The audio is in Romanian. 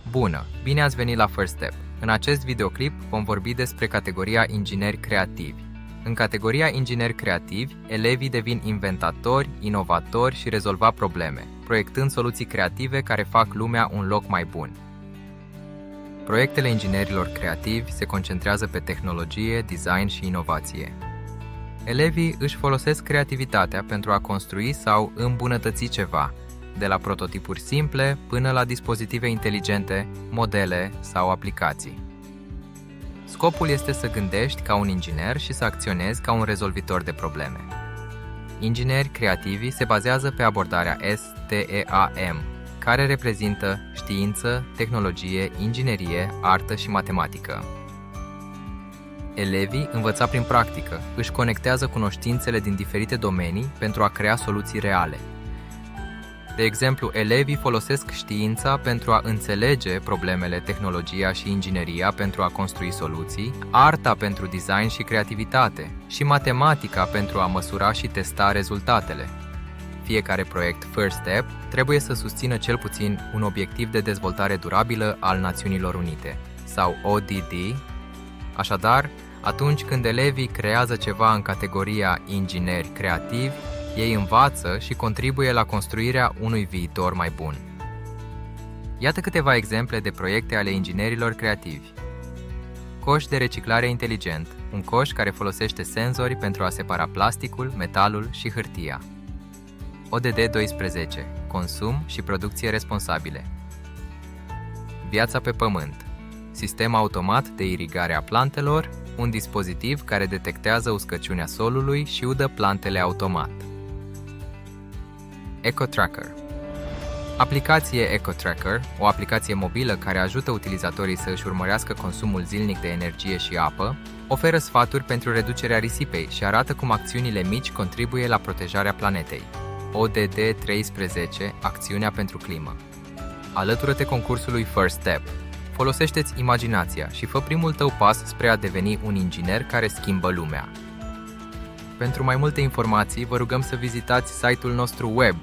Bună! Bine ați venit la First Step! În acest videoclip vom vorbi despre categoria ingineri creativi. În categoria ingineri creativi, elevii devin inventatori, inovatori și rezolva probleme, proiectând soluții creative care fac lumea un loc mai bun. Proiectele inginerilor creativi se concentrează pe tehnologie, design și inovație. Elevii își folosesc creativitatea pentru a construi sau îmbunătăți ceva, de la prototipuri simple până la dispozitive inteligente, modele sau aplicații. Scopul este să gândești ca un inginer și să acționezi ca un rezolvitor de probleme. Ingineri creativi se bazează pe abordarea STEAM, care reprezintă știință, tehnologie, inginerie, artă și matematică. Elevii, învăța prin practică, își conectează cunoștințele din diferite domenii pentru a crea soluții reale. De exemplu, elevii folosesc știința pentru a înțelege problemele, tehnologia și ingineria pentru a construi soluții, arta pentru design și creativitate și matematica pentru a măsura și testa rezultatele. Fiecare proiect First Step trebuie să susțină cel puțin un obiectiv de dezvoltare durabilă al Națiunilor Unite, sau ODD. Așadar, atunci când elevii creează ceva în categoria ingineri creativi, ei învață și contribuie la construirea unui viitor mai bun. Iată câteva exemple de proiecte ale inginerilor creativi. Coș de reciclare inteligent, un coș care folosește senzori pentru a separa plasticul, metalul și hârtia. ODD 12. Consum și producție responsabile. Viața pe pământ. Sistem automat de irigare a plantelor, un dispozitiv care detectează uscăciunea solului și udă plantele automat. EcoTracker. Aplicație EcoTracker, o aplicație mobilă care ajută utilizatorii să își urmărească consumul zilnic de energie și apă, oferă sfaturi pentru reducerea risipei și arată cum acțiunile mici contribuie la protejarea planetei. ODD 13. Acțiunea pentru climă. Alătură-te concursului First Step. Folosește-ți imaginația și fă primul tău pas spre a deveni un inginer care schimbă lumea. Pentru mai multe informații, vă rugăm să vizitați site-ul nostru web